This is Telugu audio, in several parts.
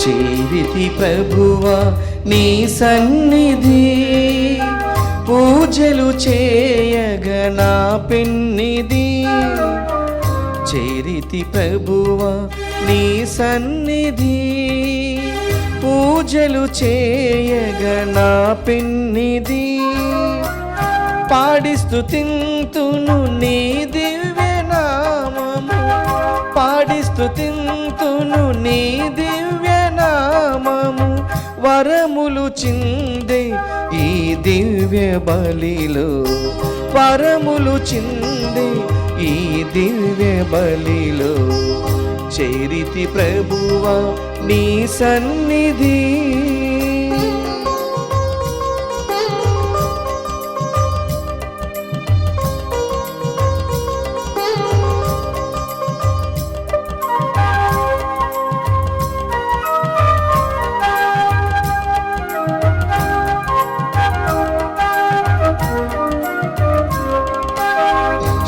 చేరితి ప్రభువా నీ సన్నిధి, పూజలు చేయగ నా పెన్నిది. చేరితి ప్రభువా నీ సన్నిధి, పూజలు చేయగ నా పెన్నిది. పాడి స్తుతింతును నీ దివ్య నామము, పాడి స్తుతింతును నీ దివ్య నామము. వరములు చిందే ఈ దివ్య బలిలో, వరములు చిందే ఈ దివ్య బలిలో. చేరితి ప్రభువా నీ సన్నిధి.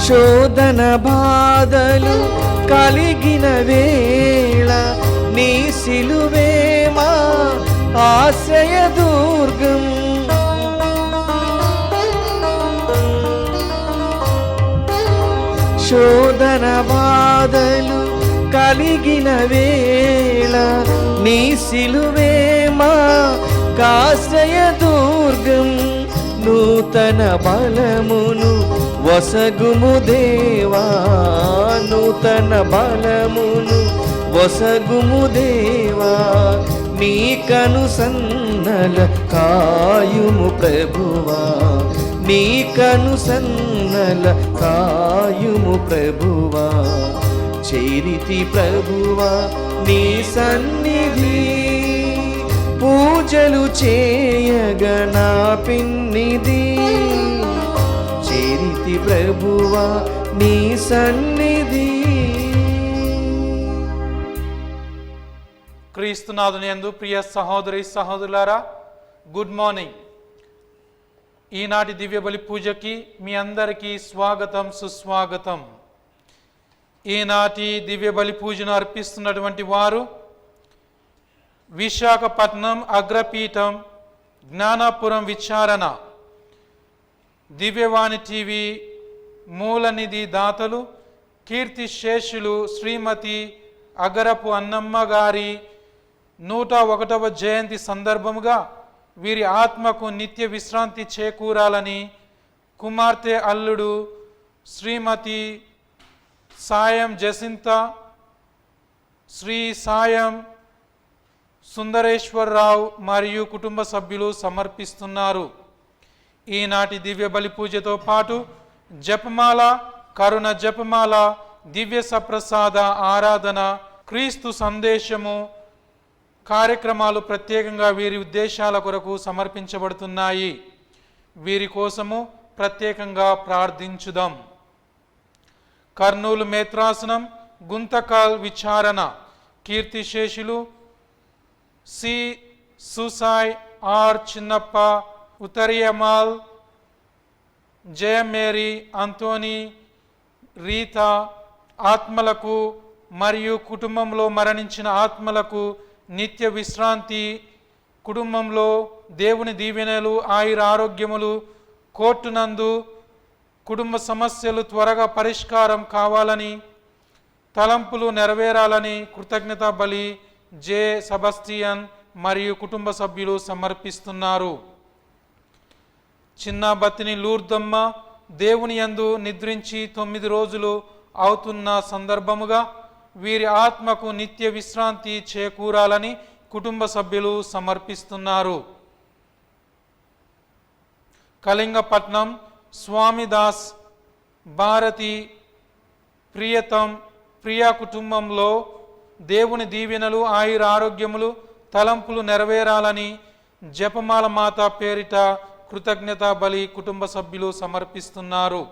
శోధన బాధలు కలిగిన వేళ నీ సిలువే మా ఆశ్రయ దుర్గం. శోధన బాధలు కలిగిన వేళ నీ సిలువే మా ఆశ్రయ దుర్గం. నూతన బలమును వసగుము దేవా, నూతన బలమును వసగుము దేవా. నీ కనుసన్నల కాయుము ప్రభువా, నీ కనుసన్నల కాయుము ప్రభువా. చేరితి ప్రభువా నీ సన్నిధి, పూజలు చేయగ నా పిన్నిది. చేరితి ప్రభువా నీ సన్నిధి. క్రీస్తునాథుని యందు ప్రియ సహోదరి సహోదరులారా, గుడ్ మార్నింగ్. ఈనాటి దివ్య బలి పూజకి మీ అందరికీ స్వాగతం సుస్వాగతం. ఈనాటి దివ్య బలి పూజను అర్పిస్తున్నటువంటి వారు విశాఖపట్నం అగ్రపీఠం జ్ఞానాపురం విచారణ దివ్యవాణి టీవీ మూలనిధి దాతలు కీర్తి శేషులు శ్రీమతి అగరపు అన్నమ్మ గారి 101వ జయంతి సందర్భముగా వీరి ఆత్మకు నిత్య విశ్రాంతి చేకూరాలని కుమార్తె అల్లుడు శ్రీమతి సాయం జసింత, శ్రీ సాయం సుందరేశ్వరరావు మరియు కుటుంబ సభ్యులు సమర్పిస్తున్నారు. ఈనాటి దివ్య బలి పూజతో పాటు జపమాల, కరుణ జపమాల, దివ్య సప్రసాద ఆరాధన, క్రీస్తు సందేశము కార్యక్రమాలు ప్రత్యేకంగా వీరి ఉద్దేశాల కొరకు సమర్పించబడుతున్నాయి. వీరి కోసము ప్రత్యేకంగా ప్రార్థించుదాం. కర్నూలు మేత్రాసనం గుంతకల్ విచారణ కీర్తిశేషులు సి సుసాయ్, ఆర్ చిన్నప్ప, ఉత్తరియమాల్, జయమేరీ, అంతోని, రీత ఆత్మలకు మరియు కుటుంబంలో మరణించిన ఆత్మలకు నిత్య విశ్రాంతి, కుటుంబంలో దేవుని దీవెనలు, ఆయుర ఆరోగ్యములు, కోర్టునందు కుటుంబ సమస్యలు త్వరగా పరిష్కారం కావాలని, తలంపులు నెరవేరాలని కృతజ్ఞత బలి జే సెబాస్టియన్ మరియు కుటుంబ సభ్యులు సమర్పిస్తున్నారు. చిన్న బత్తిని లూర్దమ్మ దేవుని యందు నిద్రించి 9 రోజులు అవుతున్న సందర్భముగా వీరి ఆత్మకు నిత్య విశ్రాంతి చేకూరాలని కుటుంబ సభ్యులు సమర్పిస్తున్నారు. కళింగపట్నం స్వామిదాస్, భారతి, ప్రియతం, ప్రియా కుటుంబంలో దేవుని దీవెనలు, ఆయుర ఆరోగ్యములు, తలంపులు నెరవేరాలని జపమాల మాత పేరిట కృతజ్ఞత బలి కుటుంబ సభ్యులు సమర్పిస్తున్నారు.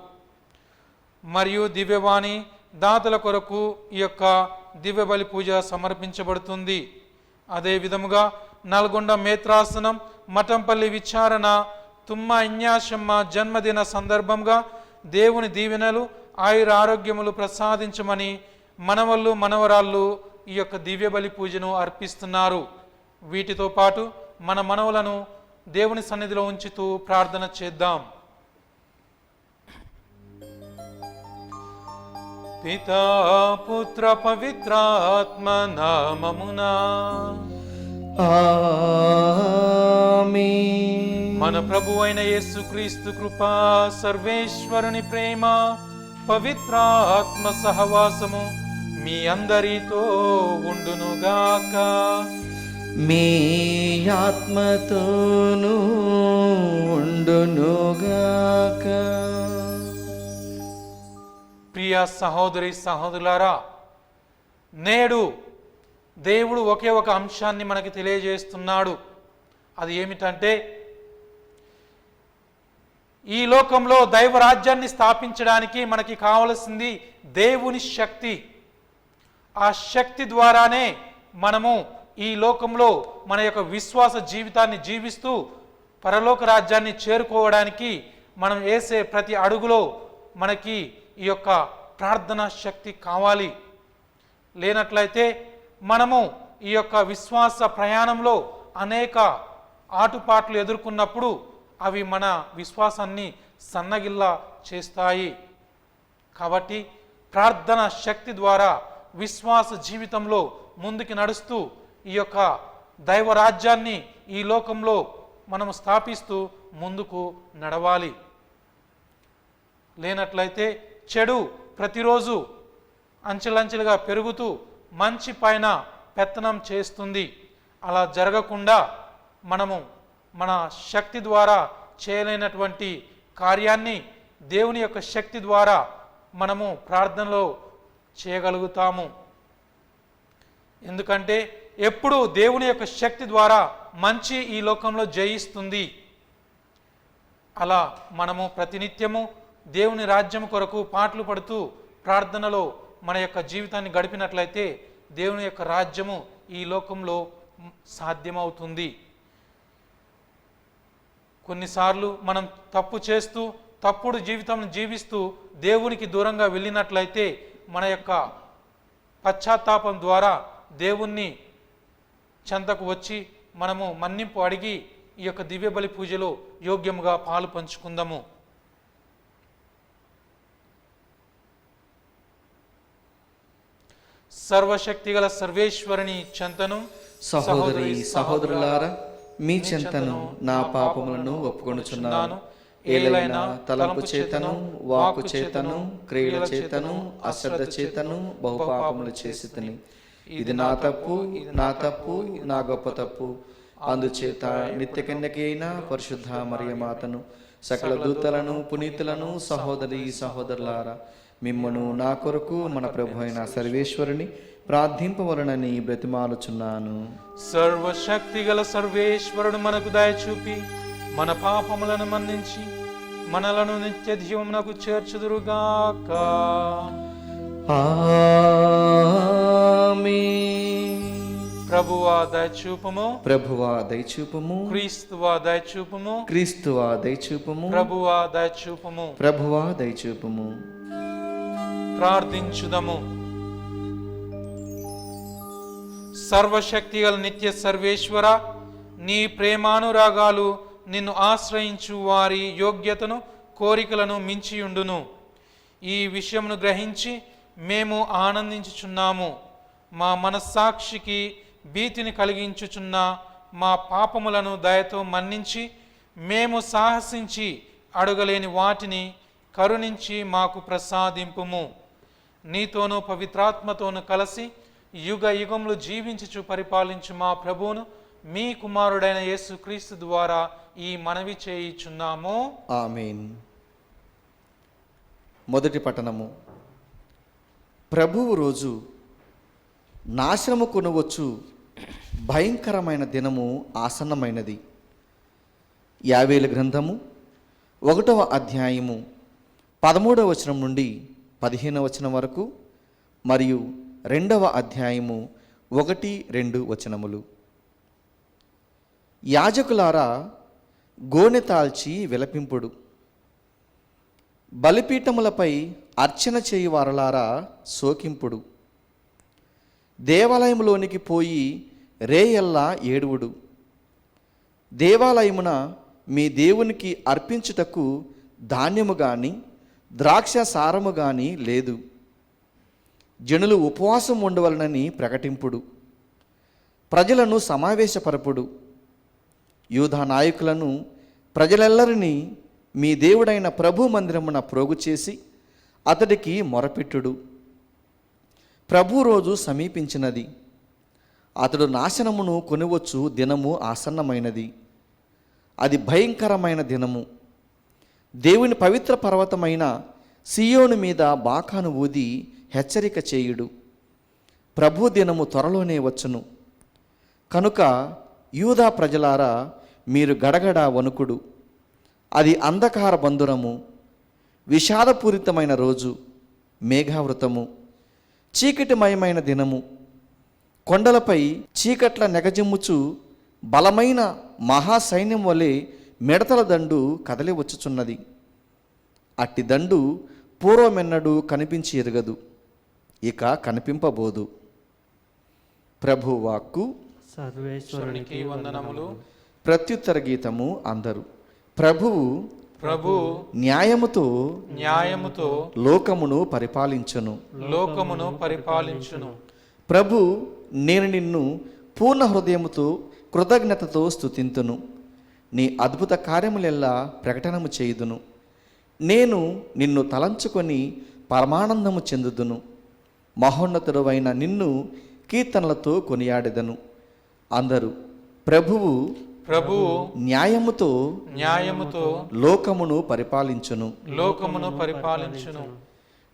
మరియు దివ్యవాణి దాతల కొరకు ఈ యొక్క దివ్య బలి పూజ సమర్పించబడుతుంది. అదే విధముగా నల్గొండ మేత్రాసనం మఠంపల్లి విచారణ తుమ్మ ఇన్యాశమ్మ జన్మదిన సందర్భంగా దేవుని దీవెనలు, ఆయుర ఆరోగ్యములు ప్రసాదించమని మనవళ్ళు మనవరాళ్ళు ఈ యొక్క దివ్య బలి పూజను అర్పిస్తున్నారు. వీటితో పాటు మన మనవులను దేవుని సన్నిధిలో ఉంచుతూ ప్రార్థన చేద్దాం. పితా పుత్ర పవిత్రాత్మ నామమునా ఆమేన్. మన ప్రభు అయిన యేసుక్రీస్తు కృపా, సర్వేశ్వరుని ప్రేమ, పవిత్రాత్మ సహవాసము మీ అందరితో ఉండునుగాక. మీ ఆత్మతోనూ ఉండునుగాక. ప్రియ సహోదరి సహోదరులారా, నేడు దేవుడు ఒకే ఒక అంశాన్ని మనకి తెలియజేస్తున్నాడు. అది ఏమిటంటే, ఈ లోకంలో దైవరాజ్యాన్ని స్థాపించడానికి మనకి కావలసింది దేవుని శక్తి. ఆ శక్తి ద్వారానే మనము ఈ లోకంలో మన యొక్క విశ్వాస జీవితాన్ని జీవిస్తూ పరలోక రాజ్యాన్ని చేరుకోవడానికి మనం వేసే ప్రతి అడుగులో మనకి ఈ యొక్క ప్రార్థనా శక్తి కావాలి. లేనట్లయితే మనము ఈ యొక్క విశ్వాస ప్రయాణంలో అనేక ఆటుపాట్లు ఎదుర్కొన్నప్పుడు అవి మన విశ్వాసాన్ని సన్నగిల్లా చేస్తాయి. కాబట్టి ప్రార్థన శక్తి ద్వారా విశ్వాస జీవితంలో ముందుకు నడుస్తూ ఈ యొక్క దైవరాజ్యాన్ని ఈ లోకంలో మనము స్థాపిస్తూ ముందుకు నడవాలి. లేనట్లయితే చెడు ప్రతిరోజు అంచెలంచెలుగా పెరుగుతూ మంచి పైన పెత్తనం చేస్తుంది. అలా జరగకుండా మనము మన శక్తి ద్వారా చేయలేనటువంటి కార్యాన్ని దేవుని యొక్క శక్తి ద్వారా మనము ప్రార్థనలో చేయగలుగుతాము. ఎందుకంటే ఎప్పుడు దేవుని యొక్క శక్తి ద్వారా మంచి ఈ లోకంలో జయిస్తుంది. అలా మనము ప్రతినిత్యము దేవుని రాజ్యం కొరకు పాటలు పడుతూ ప్రార్థనలో మన యొక్క జీవితాన్ని గడిపినట్లయితే దేవుని యొక్క రాజ్యము ఈ లోకంలో సాధ్యమవుతుంది. కొన్నిసార్లు మనం తప్పు చేస్తూ తప్పుడు జీవితం జీవిస్తూ దేవునికి దూరంగా వెళ్ళినట్లయితే మన యొక్క పశ్చాత్తాపం ద్వారా దేవుణ్ణి చెంతకు వచ్చి మనము మన్నింపు అడిగి ఈ యొక్క దివ్య బలి పూజలో యోగ్యముగా పాలు పంచుకుందాము. సర్వశక్తిగల సర్వేశ్వరుని చెంతను సహోదరి సహోదరులారా, మీ చెంతను నా పాపములను ఒప్పుకొనుచున్నాను. ఏలైనా తలంపు చేతను, వాకు చేతను, క్రియల చేతను, అశ్రద్ధ చేతను బహుపాపములు చేసితిని. ఇది నా తప్పు, నా గొప్ప తప్పు. అందుచేత నిత్య కన్యకి అయిన పరిశుద్ధ మరియమాతను, సకల దూతలను, పునీతులను, సహోదరి సహోదరులారా, మిమ్మను నా కొరకు మన ప్రభు అయిన సర్వేశ్వరుని ప్రార్థింపవలనని బ్రతిమాలుచున్నాను. సర్వశక్తిగల సర్వేశ్వరుడు మనకు దయ చూపి మన పాపములను మన్నించి మనలను నిత్య జీవమునకు చేర్చుదురుగాక. ఆమేన్. ప్రభువా దయచూపము, ప్రభువా దయచూపము, క్రీస్తువా దయచూపము, క్రీస్తువా దయచూపము, ప్రభువా దయచూపము. ప్రభువా దయచూపము. ప్రార్థించుదము. సర్వశక్తిగల నిత్య సర్వేశ్వర, నీ ప్రేమానురాగాలు నిన్ను ఆశ్రయించు వారి యోగ్యతను, కోరికలను మించియుండును. ఈ విషయమును గ్రహించి మేము ఆనందించుచున్నాము. మా మనస్సాక్షికి భీతిని కలిగించుచున్న మా పాపములను దయతో మన్నించి మేము సాహసించి అడగలేని వాటిని కరుణించి మాకు ప్రసాదింపుము. నీతోనూ పవిత్రాత్మతోనూ కలిసి యుగ యుగములు జీవించుచు పరిపాలించు మా ప్రభువును, మీ కుమారుడైన యేసుక్రీస్తు ద్వారా ఈ మనవి చేయుచున్నాము. ఆమేన్. మొదటి పట్టణము. ప్రభువు రోజు నాశనము కొనవచ్చు భయంకరమైన దినము ఆసన్నమైనది. యావేల గ్రంథము 1వ అధ్యాయము 13వ వచనం నుండి 15వ వచనం వరకు మరియు 2వ అధ్యాయము 1-2 వచనములు. యాజకులారా, గోనె తాల్చి విలపింపుడు. బలిపీఠములపై అర్చన చేయు వారలారా, శోకింపుడు. దేవాలయంలోనికి పోయి రేయల్లా ఏడువుడు. దేవాలయమున మీ దేవునికి అర్పించుటకు ధాన్యము గాని ద్రాక్ష సారము గాని లేదు. జనులు ఉపవాసం ఉండవలనని ప్రకటింపుడు. ప్రజలను సమావేశపరపుడు. యూదా నాయకులను ప్రజలెల్లరినీ మీ దేవుడైన ప్రభు మందిరమున ప్రోగు చేసి అతడికి మొరపెట్టుడు. ప్రభు రోజు సమీపించినది. అతడు నాశనమును కొనివచ్చు దినము ఆసన్నమైనది. అది భయంకరమైన దినము. దేవుని పవిత్ర పర్వతమైన సియోను మీద బాకాను ఊది హెచ్చరిక చేయుడు. ప్రభు దినము త్వరలోనే వచ్చును. కనుక యూదా ప్రజలారా, మీరు గడగడ వణుకుడు. అది అంధకార బంధురము, విషాదపూరితమైన రోజు, మేఘావృతము, చీకటిమయమైన దినము. కొండలపై చీకట్ల నెగజిమ్ముచు బలమైన మహాసైన్యం వలె మిడతల దండు కదలి వచ్చుచున్నది. అట్టి దండు పూర్వమెన్నడూ కనిపించి ఎరగదు, ఇక కనిపింపబోదు. ప్రభు వాక్కు. సర్వేశ్వరునికి వందనములు. ప్రత్యుత్తర గీతము అందరు. ప్రభువు న్యాయముతో లోకమును పరిపాలించును. ప్రభు, నేను నిన్ను పూర్ణ హృదయముతో కృతజ్ఞతతో స్తుతింతును. నీ అద్భుత కార్యములెల్లా ప్రకటనము చేయుదును. నేను నిన్ను తలంచుకొని పరమానందము చెందుదును. మహోన్నతుడవైన నిన్ను కీర్తనలతో కొనియాడెదను. అందరూ ప్రభువు న్యాయముతో లోకమును పరిపాలించును.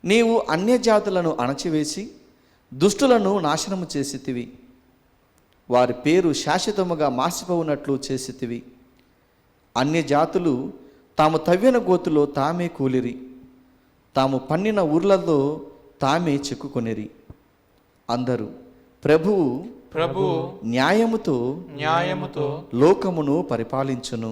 నీవు అన్యజాతులను అణచివేసి దుష్టులను నాశనము చేసితివి. వారి పేరు శాశ్వతముగా మాసిపోవునట్లు చేసితివి. అన్యజాతులు తాము తవ్విన గోతులో తామే కూలిరి, తాము పన్నిన ఊర్లలో తామే చిక్కుకొనిరి. అందరూ ప్రభువు న్యాయముతో లోకమును పరిపాలించును.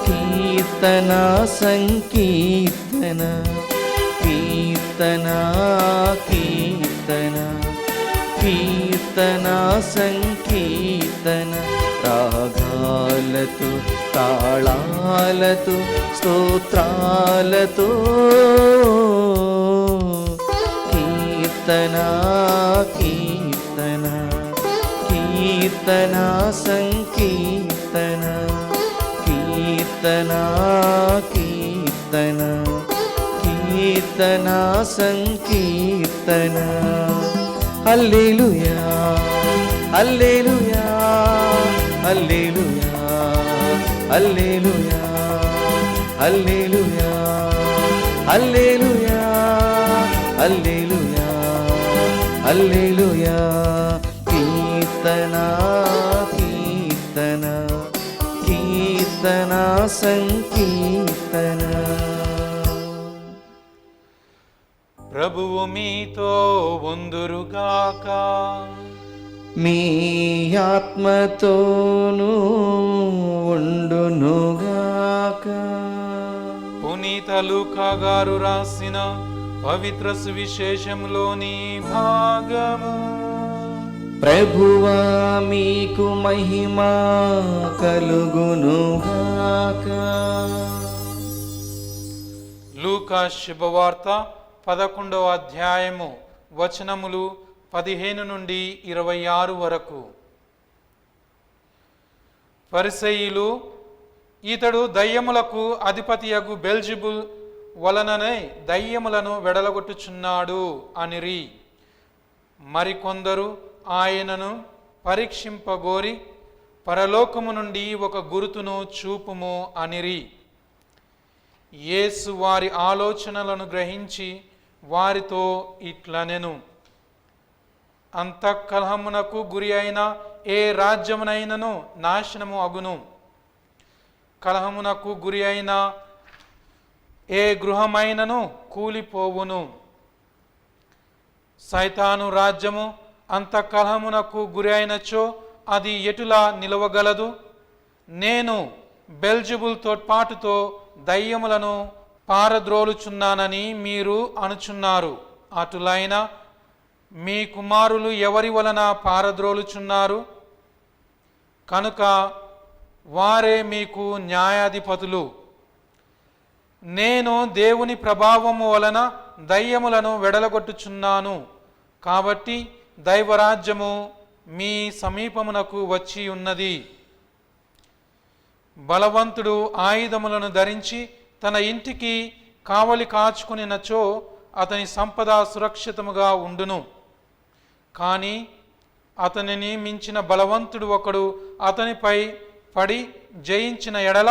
కీర్తన సంకీర్తన సంకీర్తన రాగాలతో తాళాలతో స్తోత్రాలతో కీర్తన సంకీర్తన సంకీర్తన. హల్లెలూయా హల్లెలూయా హల్లెలూయా హల్లెలూయా హల్లెలూయా హల్లెలూయా హల్లెలూయా హల్లెలూయా. కీర్తన సంకీర్తన. ప్రభువు మీతో ఉందురుగాక. మీ ఆత్మతోనూ ఉండునుగాక. పునీత లూకా గారు రాసిన పవిత్ర సువిశేషములోని భాగము. ప్రభువా మీకు మహిమ కలుగునుగాక. లూకా శుభవార్త 11వ అధ్యాయము వచనములు 15 నుండి 26 వరకు. పరిసయ్యులు, ఇతడు దయ్యములకు అధిపతియగు బెల్జెబుల్ వలననే దయ్యములను వెడలగొట్టుచున్నాడు అనిరి. మరికొందరు ఆయనను పరీక్షింపగోరి, పరలోకము నుండి ఒక గురుతును చూపుము అనిరి. యేసు వారి ఆలోచనలను గ్రహించి వారితో ఇట్లనెను, అంతఃకలహమునకు గురి అయిన ఏ రాజ్యమునైనను నాశనము అగును, కలహమునకు గురి అయిన ఏ గృహమైనను కూలిపోవును. సైతాను రాజ్యము అంతఃకలహమునకు గురి అయినచో అది ఎటులా నిలవగలదు? నేను బెల్జెబుల్ తోడ్పాటుతో దయ్యములను పారద్రోలుచున్నానని మీరు అనుచున్నారు. అటులైన మీ కుమారులు ఎవరి వలన పారద్రోలుచున్నారు? కనుక వారే మీకు న్యాయాధిపతులు. నేను దేవుని ప్రభావము వలన దయ్యములను వెడలగొట్టుచున్నాను. కాబట్టి దైవరాజ్యము మీ సమీపమునకు వచ్చి ఉన్నది. బలవంతుడు ఆయుధములను ధరించి తన ఇంటికి కావలి కాచుకునినచో అతని సంపద సురక్షితముగా ఉండును. కానీ అతనిని మించిన బలవంతుడు ఒకడు అతనిపై పడి జయించిన ఎడల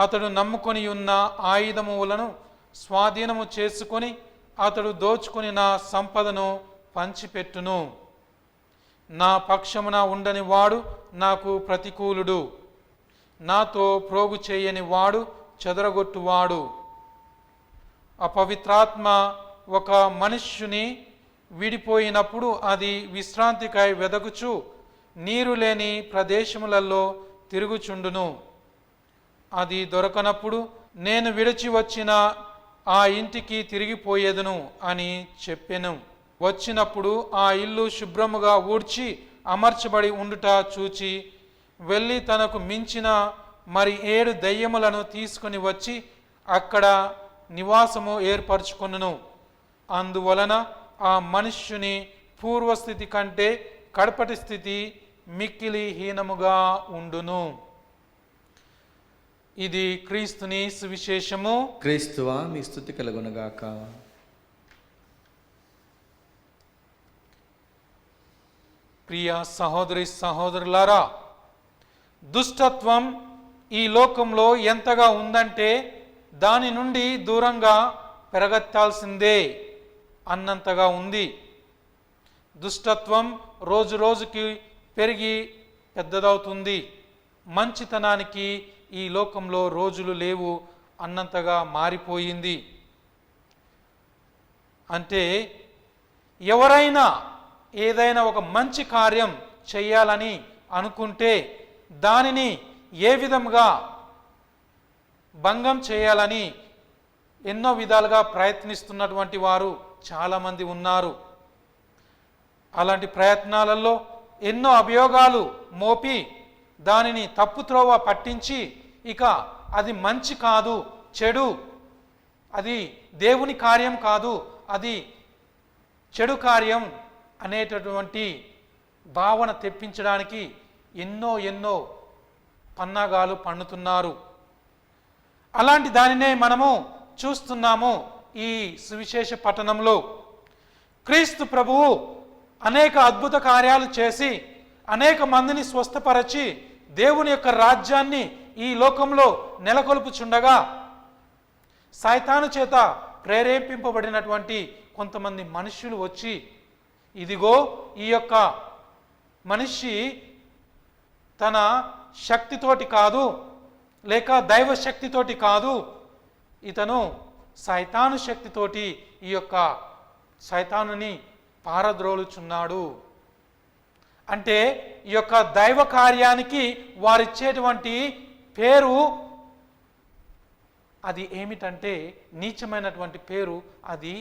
అతడు నమ్ముకొని ఉన్న ఆయుధములను స్వాధీనము చేసుకొని అతడు దోచుకొని నా సంపదను పంచిపెట్టును. నా పక్షమున ఉండని వాడు నాకు ప్రతికూలుడు, నాతో ప్రోగు చేయని వాడు చెదరగొట్టువాడు. అపవిత్రాత్మ ఒక మనుష్యుని విడిపోయినప్పుడు అది విశ్రాంతికై వెదకుచు నీరు లేని ప్రదేశములలో తిరుగుచుండును. అది దొరకనప్పుడు నేను విడిచి వచ్చిన ఆ ఇంటికి తిరిగిపోయేదును అని చెప్పెను. వచ్చినప్పుడు ఆ ఇల్లు శుభ్రముగా ఊడ్చి అమర్చబడి ఉండుట చూచి వెళ్ళి తనకు మించిన మరి 7 దయ్యములను తీసుకుని వచ్చి అక్కడ నివాసము ఏర్పరచుకొనును. అందువలన ఆ మనుష్యుని పూర్వస్థితి కంటే కడపటి స్థితి మిక్కిలి హీనముగా ఉండును. ఇది క్రీస్తుని సువిశేషము. క్రీస్తువా మీ స్తుతి కలుగునుగాక. ప్రియ సహోదరి సహోదరులారా, దుష్టత్వం ఈ లోకంలో ఎంతగా ఉందంటే దాని నుండి దూరంగా పెరగెత్తాల్సిందే అన్నంతగా ఉంది. దుష్టత్వం రోజు రోజుకి పెరిగి పెద్దదవుతుంది. మంచితనానికి ఈ లోకంలో రోజులు లేవు అన్నంతగా మారిపోయింది. అంటే ఎవరైనా ఏదైనా ఒక మంచి కార్యం చేయాలని అనుకుంటే దానిని ఏ విధంగా భంగం చేయాలని ఎన్నో విధాలుగా ప్రయత్నిస్తున్నటువంటి వారు చాలామంది ఉన్నారు. అలాంటి ప్రయత్నాలలో ఎన్నో అభియోగాలు మోపి దానిని తప్పుత్రోవ పట్టించి ఇక అది మంచి కాదు, చెడు, అది దేవుని కార్యం కాదు, అది చెడు కార్యం అనేటటువంటి భావన తెప్పించడానికి ఎన్నో పన్నాగాలు పన్నుతున్నారు. అలాంటి దానినే మనము చూస్తున్నాము ఈ సువిశేష పట్టణంలో. క్రీస్తు ప్రభువు అనేక అద్భుత కార్యాలు చేసి అనేక మందిని స్వస్థపరచి దేవుని యొక్క రాజ్యాన్ని ఈ లోకంలో నెలకొల్పుచుండగా సైతాను చేత ప్రేరేపింపబడినటువంటి కొంతమంది మనుష్యులు వచ్చి, ఇదిగో ఈ యొక్క మనిషి తన శక్తితోటి కాదు, లేక దైవ శక్తితోటి కాదు, ఇతను సైతాను శక్తితోటి ఈ యొక్క సైతానుని పారద్రోలుచున్నాడు. అంటే ఈ యొక్క దైవ కార్యానికి వారిచ్చేటువంటి పేరు అది ఏమిటంటే నీచమైనటువంటి పేరు. అది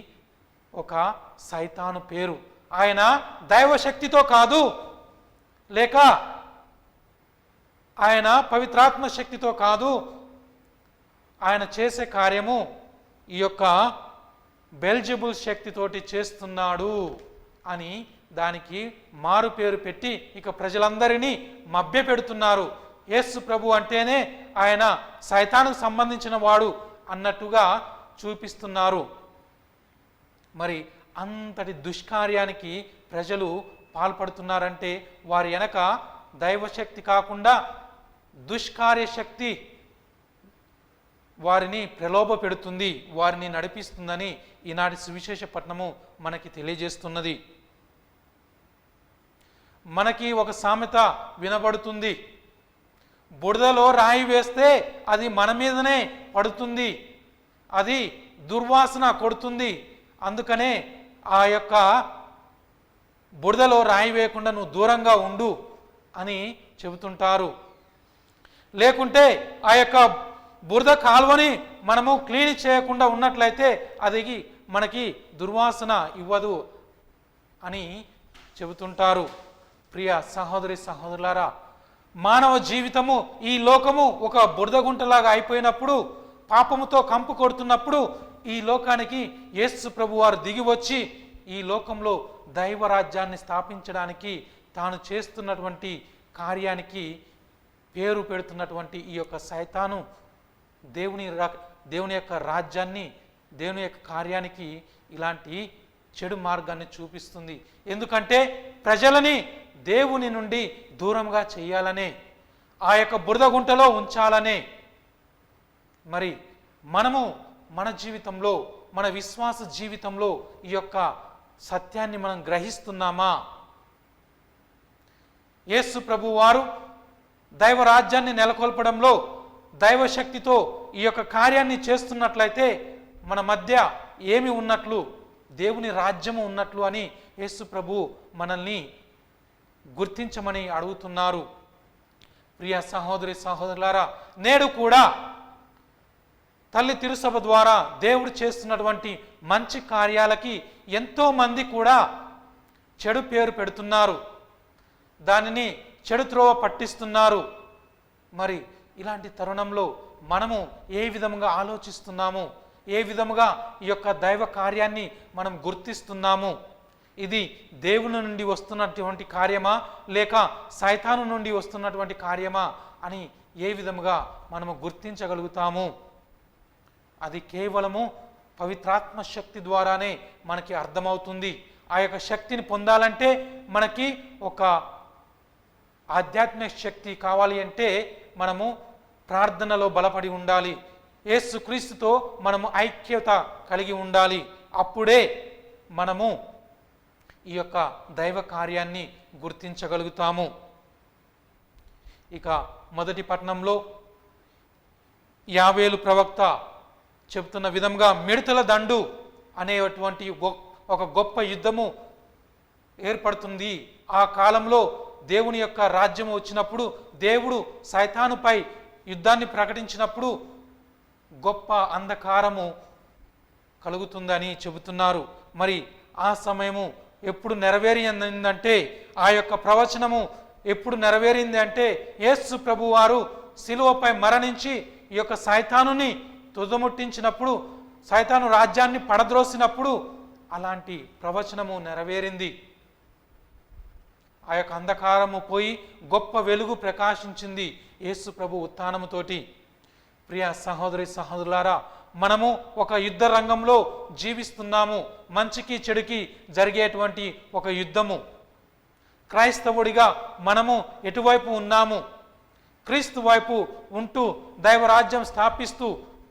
ఒక సైతాను పేరు. ఆయన దైవశక్తితో కాదు, లేక ఆయన పవిత్రాత్మ శక్తితో కాదు, ఆయన చేసే కార్యము ఈ యొక్క బెల్జెబుల్ శక్తితోటి చేస్తున్నాడు అని దానికి మారు పేరు పెట్టి ఇక ప్రజలందరినీ మభ్యపెడుతున్నారు. యేసు ప్రభు అంటేనే ఆయన సైతానుకు సంబంధించిన వాడు అన్నట్టుగా చూపిస్తున్నారు. మరి అంతటి దుష్కార్యానికి ప్రజలు పాల్పడుతున్నారంటే వారి వెనక దైవశక్తి కాకుండా దుష్కార్యశక్తి, వారిని ప్రలోభ పెడుతుంది, వారిని నడిపిస్తుందని ఈనాటి సువిశేష పట్టణము మనకి తెలియజేస్తున్నది. మనకి ఒక సామెత వినబడుతుంది, బురదలో రాయి వేస్తే అది మన మీదనే పడుతుంది, అది దుర్వాసన కొడుతుంది, అందుకనే ఆ యొక్క బురదలో రాయి వేయకుండా నువ్వు దూరంగా ఉండు అని చెబుతుంటారు. లేకుంటే ఆ యొక్క బురద కాలువని మనము క్లీన్ చేయకుండా ఉన్నట్లయితే అది మనకి దుర్వాసన ఇవ్వదు అని చెబుతుంటారు. ప్రియ సహోదరి సహోదరులారా, మానవ జీవితము, ఈ లోకము ఒక బురద గుంటలాగా అయిపోయినప్పుడు, పాపముతో కంపు కొడుతున్నప్పుడు ఈ లోకానికి యేసు ప్రభు వారు దిగి వచ్చి ఈ లోకంలో దైవరాజ్యాన్ని స్థాపించడానికి తాను చేస్తున్నటువంటి కార్యానికి పేరు పెడుతున్నటువంటి ఈ యొక్క సైతాను దేవుని యొక్క రాజ్యాన్ని, దేవుని యొక్క కార్యానికి ఇలాంటి చెడు మార్గాన్ని చూపిస్తుంది. ఎందుకంటే ప్రజలని దేవుని నుండి దూరంగా చేయాలనే, ఆ యొక్క బురద గుంటలో ఉంచాలనే. మరి మనము మన జీవితంలో, మన విశ్వాస జీవితంలో ఈ యొక్క సత్యాన్ని మనం గ్రహిస్తున్నామా? యేసు ప్రభు వారు దైవరాజ్యాన్ని నెలకొల్పడంలో దైవశక్తితో ఈ యొక్క కార్యాన్ని చేస్తున్నట్లయితే మన మధ్య ఏమి ఉన్నట్లు? దేవుని రాజ్యము ఉన్నట్లు అని యేసు ప్రభు మనల్ని గుర్తించమని అడుగుతున్నారు. ప్రియ సహోదరి సహోదరులారా, నేడు కూడా తల్లి తిరుసభ ద్వారా దేవుడు చేస్తున్నటువంటి మంచి కార్యాలకి ఎంతోమంది కూడా చెడు పేరు పెడుతున్నారు, దానిని చెడు త్రోవ పట్టిస్తున్నారు. మరి ఇలాంటి తరుణంలో మనము ఏ విధముగా ఆలోచిస్తున్నాము? ఏ విధముగా ఈ యొక్క దైవ కార్యాన్ని మనం గుర్తిస్తున్నాము? ఇది దేవుని నుండి వస్తున్నటువంటి కార్యమా, లేక సైతాను నుండి వస్తున్నటువంటి కార్యమా అని ఏ విధముగా మనము గుర్తించగలుగుతాము? అది కేవలము పవిత్రాత్మ శక్తి ద్వారానే మనకి అర్థమవుతుంది. ఆ యొక్క శక్తిని పొందాలంటే మనకి ఒక ఆధ్యాత్మిక శక్తి కావాలి అంటే మనము ప్రార్థనలో బలపడి ఉండాలి, యేసుక్రీస్తుతో మనము ఐక్యత కలిగి ఉండాలి. అప్పుడే మనము ఈ యొక్క దైవ కార్యాన్ని గుర్తించగలుగుతాము. ఇక మొదటి పట్టణంలో యావేలు ప్రవక్త చెబుతున్న విధంగా మిడతల దండు అనేటువంటి ఒక గొప్ప యుద్ధము ఏర్పడుతుంది. ఆ కాలంలో దేవుని యొక్క రాజ్యము వచ్చినప్పుడు, దేవుడు సైతానుపై యుద్ధాన్ని ప్రకటించినప్పుడు గొప్ప అంధకారము కలుగుతుందని చెబుతున్నారు. మరి ఆ సమయము ఎప్పుడు నెరవేరిందంటే, ఆ యొక్క ప్రవచనము ఎప్పుడు నెరవేరింది అంటే, యేసు ప్రభు వారు శిలువపై మరణించి ఈ యొక్క సైతానుని తుదముట్టించినప్పుడు, సైతాను రాజ్యాన్ని పడద్రోసినప్పుడు అలాంటి ప్రవచనము నెరవేరింది. ఆ యొక్క అంధకారము పోయి గొప్ప వెలుగు ప్రకాశించింది యేసు ప్రభు ఉత్థానముతోటి. ప్రియ సహోదరి సహోదరులారా, మనము ఒక యుద్ధ రంగంలో జీవిస్తున్నాము. మంచికి చెడుకి జరిగేటువంటి ఒక యుద్ధము. క్రైస్తవుడిగా మనము ఎటువైపు ఉన్నాము? క్రీస్తు వైపు ఉంటూ దైవరాజ్యం స్థాపిస్తూ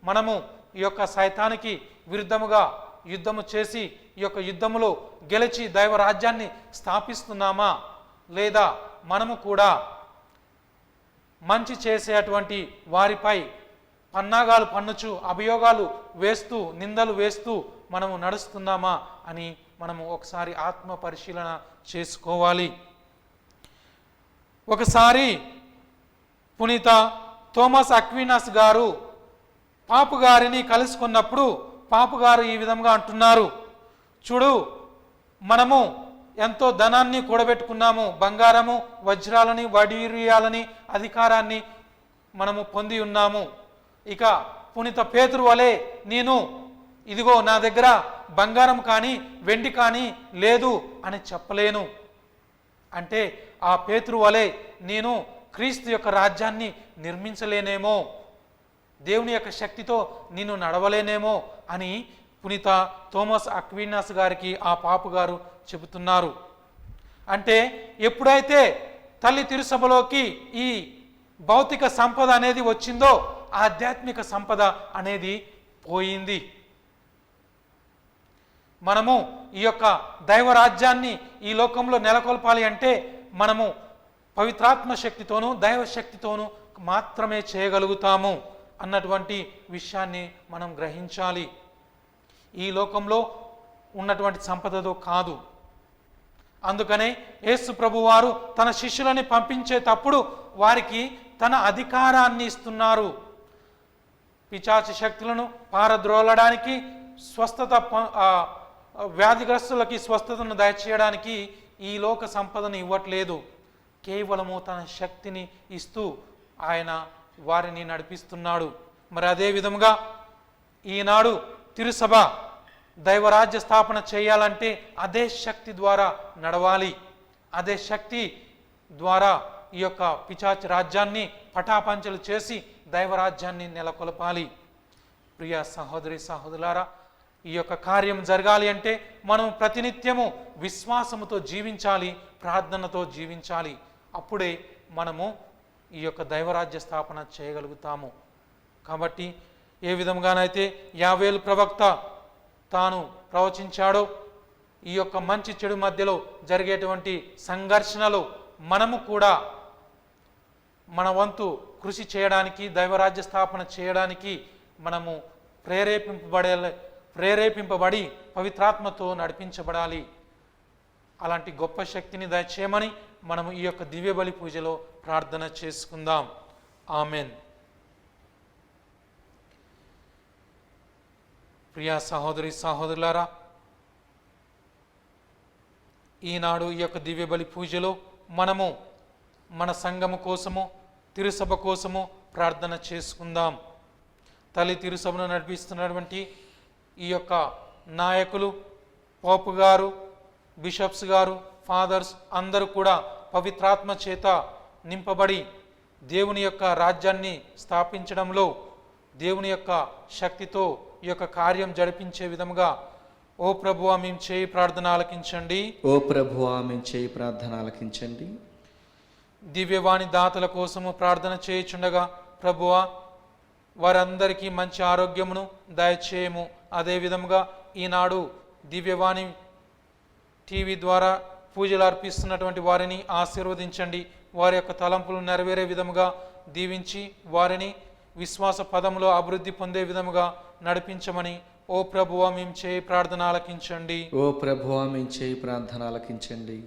మనము ఈ యొక్క సైతానికి విరుద్ధముగా యుద్ధము చేసి ఈ యొక్క యుద్ధములో గెలిచి దైవరాజ్యాన్ని స్థాపిస్తున్నామా? లేదా మనము కూడా మంచి చేసేటువంటి వారిపై పన్నాగాలు పన్నుచు, అభియోగాలు వేస్తూ, నిందలు వేస్తూ మనము నడుస్తున్నామా అని మనము ఒకసారి ఆత్మ పరిశీలన చేసుకోవాలి. ఒకసారి పునీత థోమస్ అక్వినాస్ గారు పాపు గారిని కలుసుకున్నప్పుడు పాపు గారు ఈ విధంగా అంటున్నారు, చూడు, మనము ఎంతో ధనాన్ని కూడబెట్టుకున్నాము, బంగారము, వజ్రాలని, వైడూర్యాలని, అధికారాన్ని మనము పొంది ఉన్నాము. ఇక పునీత పేతురు వలె నేను ఇదిగో నా దగ్గర బంగారం కానీ వెండి కానీ లేదు అని చెప్పలేను. అంటే ఆ పేతురు వలె నేను క్రీస్తు యొక్క రాజ్యాన్ని నిర్మించలేనేమో, దేవుని యొక్క శక్తితో నేను నడవలేనేమో అని పునీత థోమస్ అక్వినాస్ గారికి ఆ పాపు గారు చెబుతున్నారు. అంటే ఎప్పుడైతే తల్లి తిరుసభలోకి ఈ భౌతిక సంపద అనేది వచ్చిందో, ఆధ్యాత్మిక సంపద అనేది పోయింది. మనము ఈ యొక్క దైవరాజ్యాన్ని ఈ లోకంలో నెలకొల్పాలి అంటే మనము పవిత్రాత్మ శక్తితోనూ దైవ శక్తితోనూ మాత్రమే చేయగలుగుతాము అన్నటువంటి విషయాన్ని మనం గ్రహించాలి. ఈ లోకంలో ఉన్నటువంటి సంపదతో కాదు. అందుకనే యేసు ప్రభువారు తన శిష్యులని పంపించేటప్పుడు వారికి తన అధికారాన్ని ఇస్తున్నారు. పిశాచ శక్తులను పారద్రోలడానికి, స్వస్థత వ్యాధిగ్రస్తులకి స్వస్థతను దయచేయడానికి ఈ లోక సంపదను ఇవ్వట్లేదు. కేవలము తన శక్తిని ఇస్తూ ఆయన వారిని నడిపిస్తున్నాడు. మరి అదే విధముగా ఈనాడు తిరుసభ దైవరాజ్య స్థాపన చేయాలంటే అదే శక్తి ద్వారా నడవాలి. అదే శక్తి ద్వారా ఈ యొక్క పిశాచ రాజ్యాన్ని పటాపంచలు చేసి దైవరాజ్యాన్ని నెలకొల్పాలి. ప్రియ సహోదరి సహోదరులారా, ఈ యొక్క కార్యం జరగాలి అంటే మనం ప్రతినిత్యము విశ్వాసముతో జీవించాలి, ప్రార్థనతో జీవించాలి. అప్పుడే మనము ఈ యొక్క దైవరాజ్య స్థాపన చేయగలుగుతాము. కాబట్టి ఏ విధంగానైతే యావేలు ప్రవక్త తాను ప్రవచించాడో ఈ యొక్క మంచి చెడు మధ్యలో జరిగేటువంటి సంఘర్షణలో మనము కూడా మన వంతు కృషి చేయడానికి, దైవరాజ్య స్థాపన చేయడానికి మనము ప్రేరేపింపబడి పవిత్రాత్మతో నడిపించబడాలి. అలాంటి గొప్ప శక్తిని దయచేయమని మనము ఈ యొక్క దివ్య బలి పూజలో ప్రార్థన చేసుకుందాం. ఆమెన్. ప్రియా సహోదరి సహోదరులారా, ఈనాడు ఈ యొక్క దివ్య బలి పూజలో మనము మన సంఘము కోసము, తిరుసభ కోసము ప్రార్థన చేసుకుందాం. తల్లి తిరుసభను నడిపిస్తున్నటువంటి ఈ యొక్క నాయకులు, పోపు గారు, బిషప్స్ గారు, ఫాదర్స్ అందరూ కూడా పవిత్రాత్మ చేత నింపబడి దేవుని యొక్క రాజ్యాన్ని స్థాపించడంలో దేవుని యొక్క శక్తితో ఈ యొక్క కార్యం జరిపించే విధముగా ఓ ప్రభువా మేము చేయి ప్రార్థన ఆలకించండి. ఓ ప్రభువా మేము చేయి ప్రార్థన ఆలకించండి. దివ్యవాణి దాతల కోసము ప్రార్థన చేయుచుండగా ప్రభువా వారందరికీ మంచి ఆరోగ్యమును దయచేయము. అదే విధముగా ఈనాడు దివ్యవాణి టీవీ ద్వారా పూజలు అర్పిస్తున్నటువంటి వారిని ఆశీర్వదించండి. వారి యొక్క తలంపులు నెరవేరే విధముగా దీవించి వారిని విశ్వాస పదములో అభివృద్ధి పొందే విధముగా నడిపించమని ఓ ప్రభువా మేము చేయి ప్రార్థన ఆలకించండి. ఓ ప్రభువా మేము చేయి ప్రార్థన ఆలకించండి.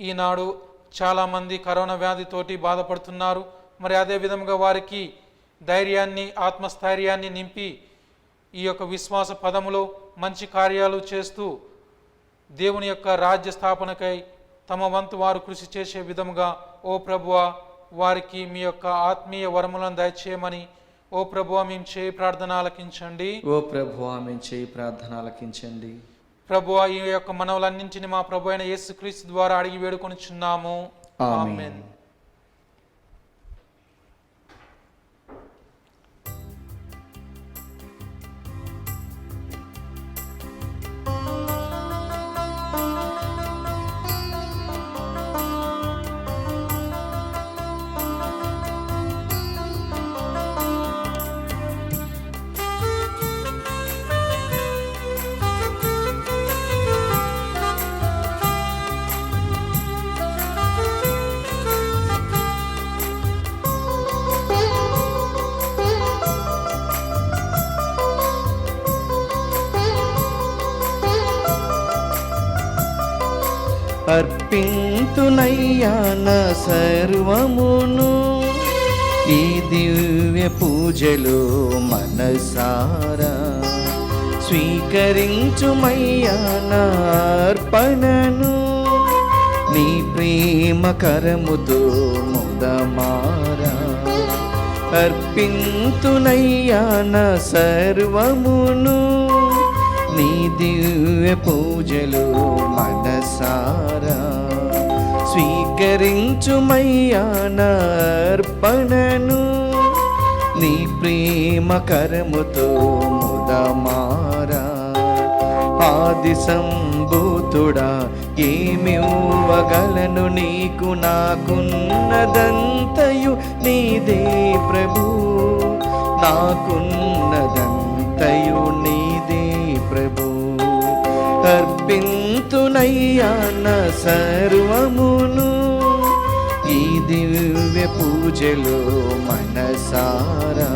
ఈనాడు చాలామంది కరోనా వ్యాధితోటి బాధపడుతున్నారు. మరి అదే విధముగా వారికి ధైర్యాన్ని, ఆత్మస్థైర్యాన్ని నింపి ఈ యొక్క విశ్వాస పదములో మంచి కార్యాలు చేస్తూ దేవుని యొక్క రాజ్య స్థాపనకై తమ వంతు వారు కృషి చేసే విధముగా ఓ ప్రభువా వారికి మీ యొక్క ఆత్మీయ వరములను దయచేయమని ఓ ప్రభువా మేము చేయి ప్రార్థన ఆలకించండి. ఓ ప్రభువా మేము చేయి ప్రార్థన ఆలకించండి. ప్రభువా ఈ యొక్క మనవులన్నింటినీ మా ప్రభు అయిన యేసుక్రీస్తు ద్వారా అడిగి వేడుకొనుచున్నాము. ఆమేన్. అర్పింతునయ్యా నా సర్వమును ఈ దివ్య పూజలో మనసారా స్వీకరించుమయ్యా నా అర్పణను నీ ప్రేమ కరముతో ముదమారా. అర్పింతునయ్యా నా సర్వమును నీ దివ్య పూజలో మనసారా స్వీకరించుమయ్యా నా అర్పణను నీ ప్రేమ కరముతో ముదమారా. ఆది సంభూతుడా ఏమివ్వగలను నీకు, నాకున్నదంతయు నీదే ప్రభు. నాకున్నదంతయు నీదే ప్రభు. అర్పింతునయ్యా నా సర్వమును ఈ దివ్య పూజలో మనసారా.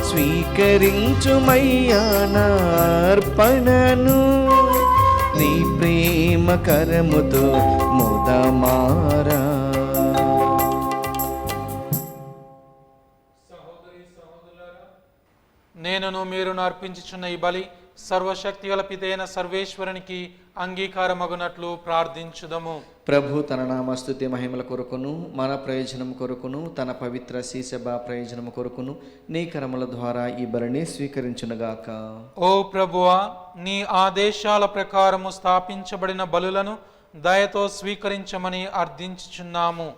స్వీకరించుమయ్యా నా అర్పణను నీ ప్రేమ కరముతో ముదమారా. నేనును మీరును అర్పించుచున్న ఈ బలి సర్వశక్తిగల పితైన సర్వేశ్వరునికి అంగీకారమగునట్లు ప్రార్థించుదము. ప్రభు తన నామస్తుతి మహిమల కొరకును మన ప్రయోజనం కొరకును తన పవిత్ర శీసభ ప్రయోజనం కొరకును నీ కరముల ద్వారా ఈ బలిని స్వీకరించునుగాక. ఓ ప్రభువా, నీ ఆదేశాల ప్రకారము స్థాపించబడిన బలులను దయతో స్వీకరించమని అర్థించుచున్నాము.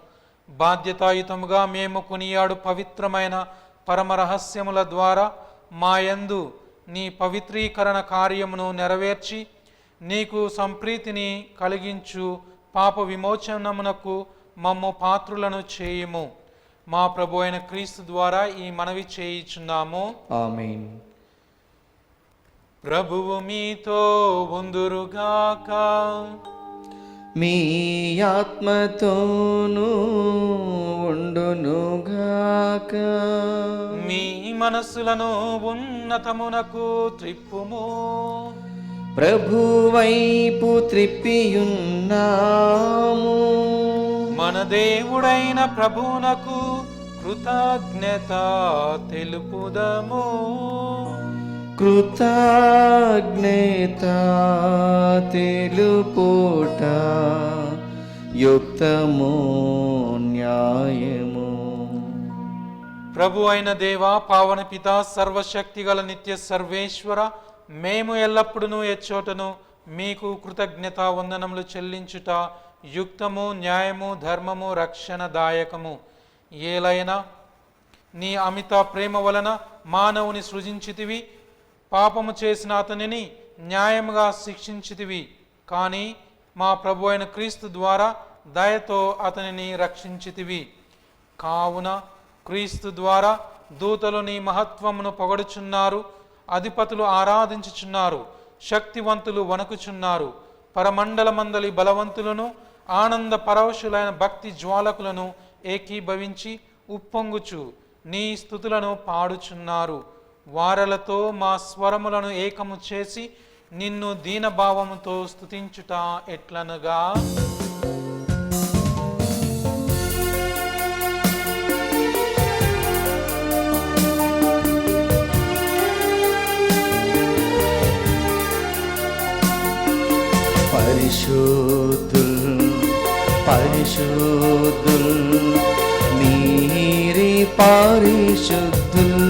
బాధ్యతాయుతముగా మేము కొనియాడు పవిత్రమైన పరమ రహస్యముల ద్వారా మాయందు నీ పవిత్రీకరణ కార్యమును నెరవేర్చి నీకు సంప్రీతిని కలిగించు పాప విమోచనమునకు మమ్ము పాత్రులను చేయుము. మా ప్రభు అయిన క్రీస్తు ద్వారా ఈ మనవి చేయుచున్నాము. ఆమేన్. ప్రభువు మీతో ఉందురుగాక. మీ ఆత్మతోనూ ఉండునుగాక. మీ మనస్సులను ఉన్నతమునకు త్రిప్పుము. ప్రభువైపు త్రిప్పియున్నాము. మన దేవుడైన ప్రభువునకు కృతజ్ఞత తెలుపుదము. కృతజ్ఞత తెలుపుట యుక్తము న్యాయము. ప్రభు అయిన దేవా, పావన పిత, సర్వశక్తి గల నిత్య సర్వేశ్వర, మేము ఎల్లప్పుడూ ఎచ్చోటను మీకు కృతజ్ఞత వందనములు చెల్లించుట యుక్తము న్యాయము ధర్మము రక్షణదాయకము. ఏలైనా నీ అమిత ప్రేమ వలన మానవుని సృజించితివి, పాపము చేసిన అతనిని న్యాయముగా శిక్షించితివి. కానీ మా ప్రభు అయిన క్రీస్తు ద్వారా దయతో అతనిని రక్షించితివి. కావున క్రీస్తు ద్వారా దూతలు నీ మహత్వమును పొగడుచున్నారు, అధిపతులు ఆరాధించుచున్నారు, శక్తివంతులు వణకుచున్నారు. పరమండలమందలి బలవంతులను ఆనంద పరవశులైన భక్తి జ్వాలకులను ఏకీభవించి ఉప్పొంగుచు నీ స్తుతులను పాడుచున్నారు. వారలతో మా స్వరములను ఏకము చేసి నిన్ను దీనభావముతో స్తుతించుట ఎట్లనగా, పరిశుద్ధుల్ పరిశుద్ధుల్ మీరే పరిశుద్ధుల్.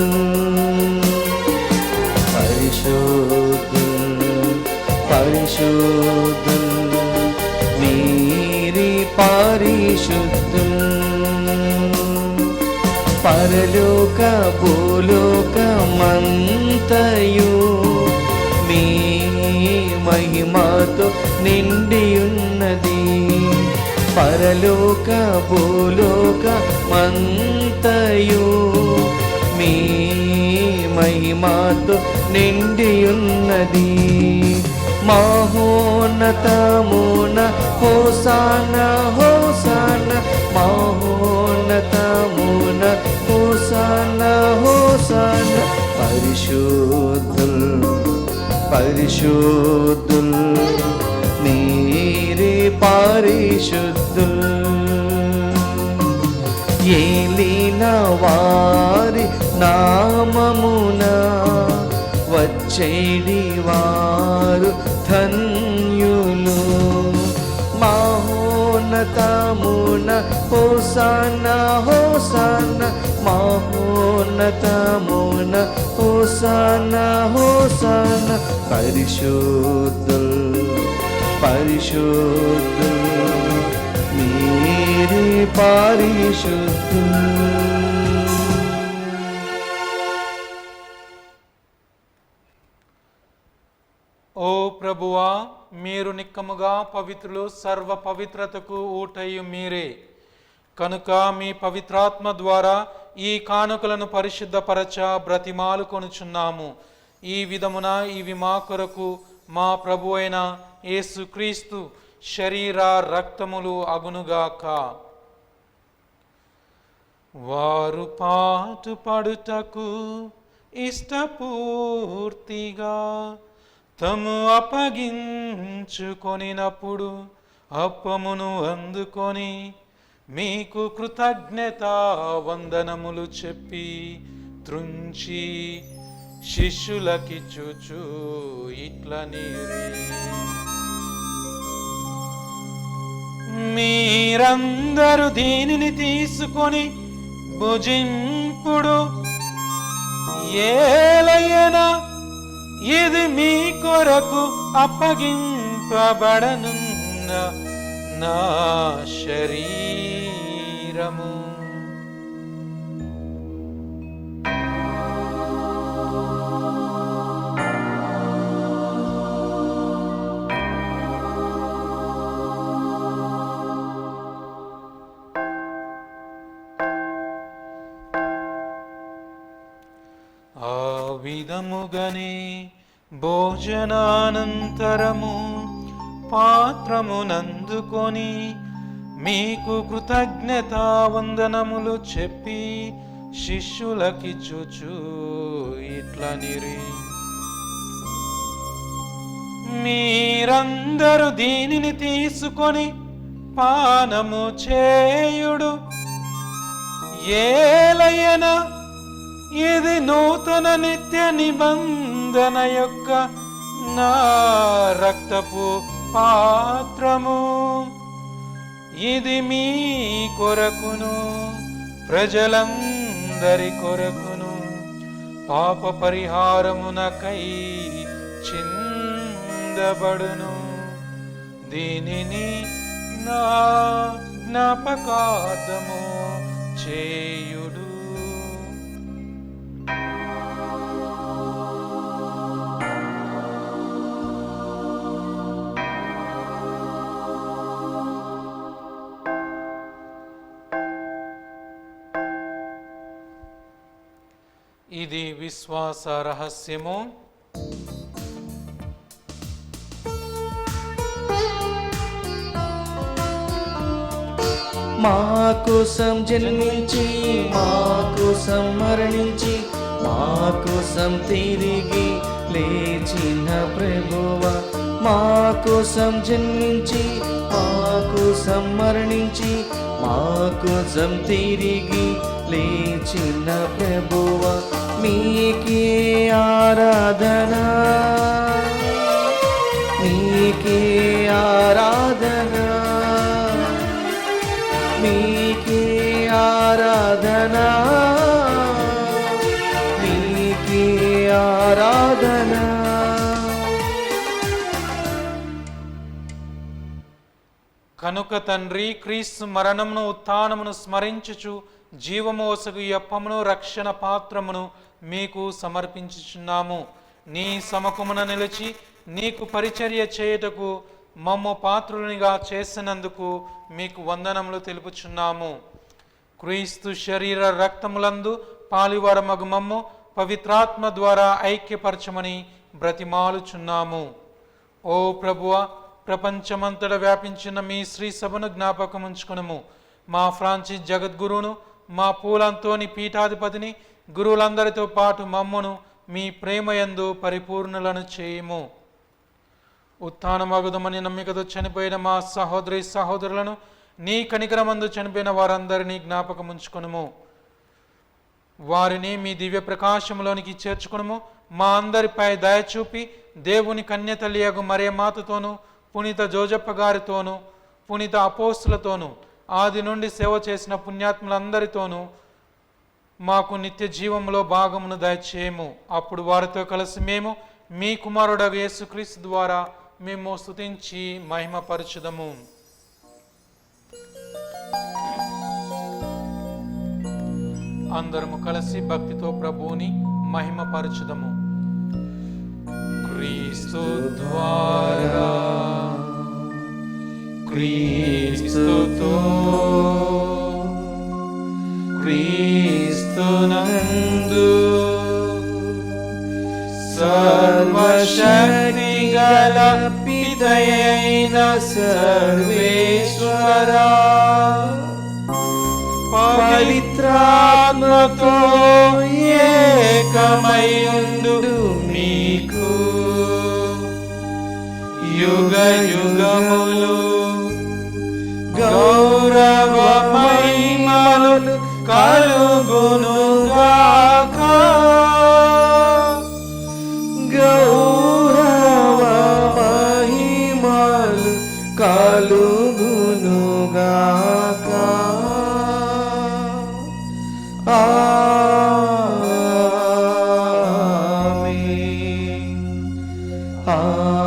పరిశుద్ధుల్ పరిశుద్ధుల్ మీరే పరిశుద్ధుల్. పరలోక భూలోకమంతయు మీ మహిమతో నిండియున్నది. పరలోక భూలోకమంతయు మీ మహిమతో నిండియున్నది. మహోన్నతమున హోసానా హోసానా, మహోన్నతమున హోసానా హోసానా. పరిశుద్ధుల్ పరిశుద్ధుల్ మీరే పరిశుద్ధుల్. ఏలిన వారి నామమున వచ్చేడి వారు ధన్యులు. మహోన్నతమున హోసానా హోసానా, మహోన్నతమున హోసానా హోసానా. పరిశుద్ధుల్ పరిశుద్ధుల్ మీరే పరిశుద్ధుల్. ఓ ప్రభువా, మీరు నిక్కముగా పవిత్రులు, సర్వ పవిత్రతకు ఊటయు మీరే. కనుక మీ పవిత్రాత్మ ద్వారా ఈ కానుకలను పరిశుద్ధపరచ బ్రతిమాలు కొనుచున్నాము. ఈ విధమున ఇవి మా కొరకు మా ప్రభు అయిన యేసుక్రీస్తు శరీర రక్తములు అగునుగాక. వారు పాటు పడుటకు ఇష్టపూర్తిగా తము అప్పగించుకొనినప్పుడు అప్పమును అందుకొని మీకు కృతజ్ఞతా వందనములు చెప్పి త్రుంచి శిష్యులకిచ్చుచు ఇట్లనిరి, మీరందరూ దీనిని తీసుకొని భుజింపుడు. ఏలయనా ఇది మీ కొరకు అప్పగింపబడనున్న నా శరీరము. ఆ విధముగనే భోజనానంతరము పాత్రమునందుకొని మీకు కృతజ్ఞతా వందనములు చెప్పి శిష్యులకిచ్చుచు ఇట్లనిరి, మీరందరూ దీనిని తీసుకొని పానము చేయుడు. ఏలయనా ఇది నూతన నిత్య నిబంధన యొక్క నా రక్తపు పాత్రము. ఇది మీ కొరకును ప్రజలందరి కొరకును పాప పరిహారమునకై చిందబడును. దీనిని నా జ్ఞాపకార్థము చేయుడు. ఇది విశ్వాస రహస్యము. మా కోసం జన్మించి మా కోసం మరణించి మా కోసం తిరిగి లేచిన ప్రభువా, మా కోసం జన్మించి మా కోసం మరణించి మా కోసం తిరిగి లేచిన ప్రభువా, మీకే ఆరాధనా, మీకే ఆరాధనా, మీకే ఆరాధనా, మీకే ఆరాధనా. కనుక తండ్రి, క్రీస్తు మరణమును ఉత్థానమును స్మరించుచు జీవము ఒసగు ఈ అప్పమును రక్షణ పాత్రమును మీకు సమర్పించుచున్నాము. నీ సమకమున నిలిచి నీకు పరిచర్య చేయుటకు మమ్ము పాత్రునిగా చేసినందుకు మీకు వందనములు తెలుపుచున్నాము. క్రీస్తు శరీర రక్తములందు పాలివారమగు మమ్ము పవిత్రాత్మ ద్వారా ఐక్యపరచమని బ్రతిమాలుచున్నాము. ఓ ప్రభువా, ప్రపంచమంతటా వ్యాపించిన మీ శ్రీ సభను జ్ఞాపకం ఉంచుకునము. మా ఫ్రాన్సిస్ జగద్గురువును, మా పూలంతోని పీఠాధిపతిని, గురువులందరితో పాటు మమ్మును మీ ప్రేమయందు పరిపూర్ణులను చేయుము. ఉత్థానమగుదమని నమ్మికతో చనిపోయిన మా సహోదరి సహోదరులను, నీ కనికరమందు చనిపోయిన వారందరినీ జ్ఞాపకం ఉంచుకునుము. వారిని మీ దివ్య ప్రకాశంలోనికి చేర్చుకునుము. మా అందరిపై దయచూపి దేవుని కన్యతల్లియగు మరియమాతతోనూ, పునీత జోజప్ప గారితోనూ, పునీత అపోస్తులతోనూ, ఆది నుండి సేవ చేసిన పుణ్యాత్ములందరితోనూ మాకు నిత్య జీవంలో భాగమును దయచేయము. అప్పుడు వారితో కలిసి మేము మీ కుమారుడగు యేసుక్రీస్తు ద్వారా మేము స్తుతించి మహిమపరచుదము. అందరము కలిసి భక్తితో ప్రభువుని మహిమపరచుదము. క్రీస్తు ద్వారా, క్రీస్తుతో, క్రీస్తు క్రీస్తునందు సర్వశక్తి గల పితయైన సర్వేశ్వరా, పవిత్రాత్మతో ఏకమయుండు మీకు యుగ యుగములు గౌరవ మహిమలు కలుగునుగాక. గౌరవ మహిమలు కలుగునుగాక. ఆమేన్. ఆమేన్.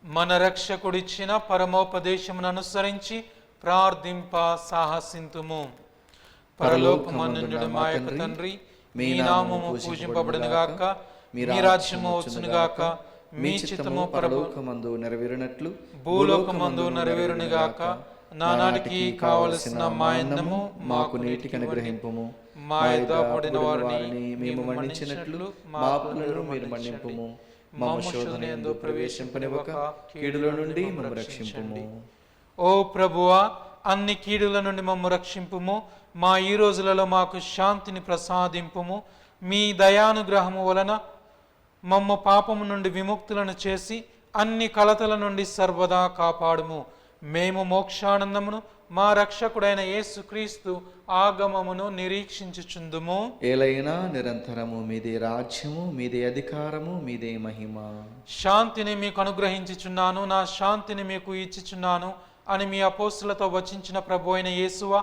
మన రక్షకుడిచ్చిన పరమోపదేశమును అనుసరించి ప్రార్థింప సాహసింతుము. పరలోకమందుండుట మా యొక్క తండ్రి, మీ నామము పూజింపబడును గాక, మీ రాజ్యము వచ్చును గాక, మీ చిత్తము పరలోకమందు నెరవేరినట్లు భూలోకమందు నెరవేరును గాక. నానాటికి కావలసిన మా అన్నము మాకు నేటికి అనుగ్రహింపుము. మా యొద్ద పడిన వారిని మేము మన్నించినట్లు మా అప్పులను మీరు మన్నింపుము. మమ్ము శోధన యందు ప్రవేశింపనివ్వక కీడుల నుండి మమ్ము రక్షింపుము. ఓ ప్రభువా, అన్ని కీడుల నుండి మమ్ము రక్షింపుము. మా ఈ రోజులలో మాకు శాంతిని ప్రసాదింపుము. మీ దయానుగ్రహము వలన మమ్ము పాపము నుండి విముక్తులను చేసి అన్ని కలతల నుండి సర్వదా కాపాడుము. మేము మోక్షానందమును మా రక్షకుడైన యేసుక్రీస్తు ఆగమమును నిరీక్షించుచుందుము. ఏలైనా నిరంతరము మీదే రాజ్యము, మీదే అధికారము, మీదే మహిమ. శాంతిని మీకు అనుగ్రహించుచున్నాను, నా శాంతిని మీకు ఇచ్చుచున్నాను అని మీ అపోస్తులతో వచించిన ప్రభు అయిన యేసువా,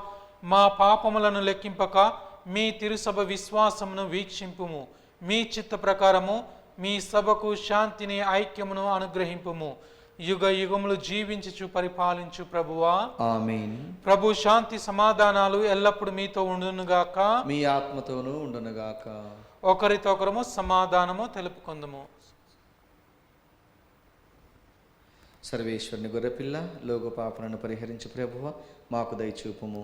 మా పాపములను లెక్కింపక మీ తిరుసభ విశ్వాసమును వీక్షింపుము. మీ చిత్త ప్రకారము మీ సభకు శాంతిని ఐక్యమును అనుగ్రహింపుము. యుగ యుగములు జీవించుచు పరిపాలించు ప్రభువా, ఆమేన్. ప్రభు శాంతి సమాధానాలు ఎల్లప్పుడు మీతో ఉండునుగాక, మీ ఆత్మతోనూ ఉండునుగాక. ఒకరితో ఒకరము సమాధానము తెలుపుకుందుము. సర్వేశ్వరుని గొర్రెపిల్ల, లోక పాపలను పరిహరించు ప్రభువ మాకు దయచూపుము.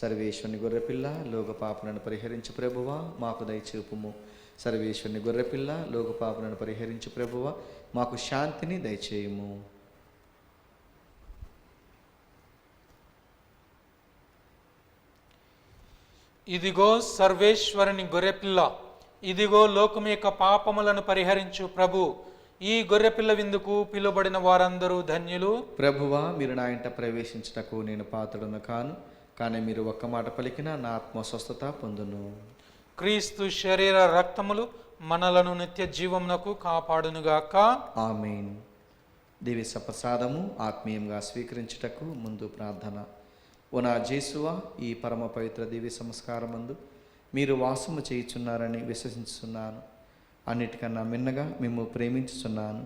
సర్వేశ్వరుని గొర్రెపిల్ల, లోక పాపలను పరిహరించు ప్రభువ మాకు దయచూపుము. సర్వేశ్వరుని గొర్రెపిల్ల, లోక పాపలను పరిహరించు ప్రభువ మాకు శాంతిని దయచేయుము. ఇదిగో సర్వేశ్వరుని గొర్రెపిల్ల, ఇదిగో లోకం యొక్క పాపములను పరిహరించు ప్రభు. ఈ గొర్రెపిల్ల విందుకు పిలువబడిన వారందరూ ధన్యులు. ప్రభువా, మీరు నా ఇంట ప్రవేశించుటకు నేను పాత్రుడను కాను, కానీ మీరు ఒక్క మాట పలికిన నా ఆత్మ స్వస్థత పొందును. క్రీస్తు శరీర రక్తములు మనలను నిత్య జీవమునకు కాపాడునుగాక. ఆమేన్. దివ్య ప్రసాదము ఆత్మీయంగా స్వీకరించుటకు ముందు ప్రార్థన. ఓ నా జేసువా, ఈ పరమ పవిత్ర దివ్య సంస్కారమందు మీరు వాసము చేయుచున్నారని విశ్వసించుచున్నాను. అన్నిటికన్నా మిన్నగా మేము ప్రేమించుచున్నాను.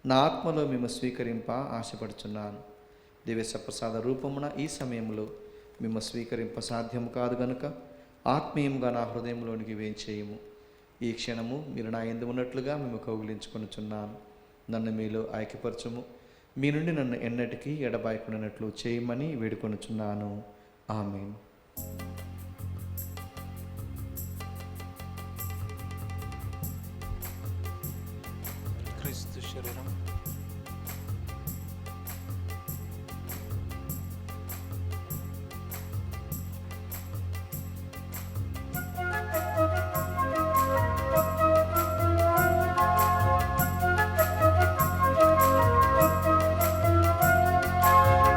నా ఆత్మలో మేము స్వీకరింప ఆశపడుచున్నాను. దివ్య ప్రసాద రూపమున ఈ సమయంలో మేము స్వీకరింప సాధ్యము కాదు గనుక ఆత్మీయంగా నా హృదయంలోనికి వేంచేయము. ఈ క్షణము మీరు నా యందు ఉన్నట్లుగా మేము కౌగిలించుకొనుచున్నాను. నన్ను మీలో ఐక్యపరచుము. మీ నుండి నన్ను ఎన్నటికీ ఎడబాయకున్నట్లు చేయమని వేడుకొనుచున్నాను. ఆమేన్. క్రీస్తు శరీరం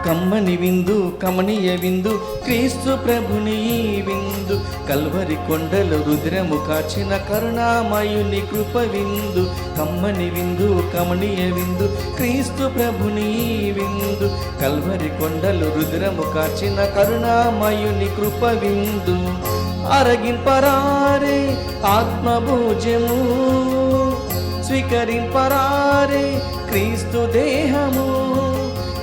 కమ్మని విందు, కమనీయ విందు, క్రీస్తు ప్రభుని ఈ విందు. కల్వరి కొండలు రుద్రము కాచిన కరుణామయుని కృప విందు. కమ్మని విందు, కమనీయ విందు, క్రీస్తు ప్రభుని ఈ విందు. కల్వరి కొండలు రుద్రము కాచిన కరుణామయుని కృప విందు. అరగింపరారే ఆత్మభోజము, స్వీకరింపరారే క్రీస్తు దేహము.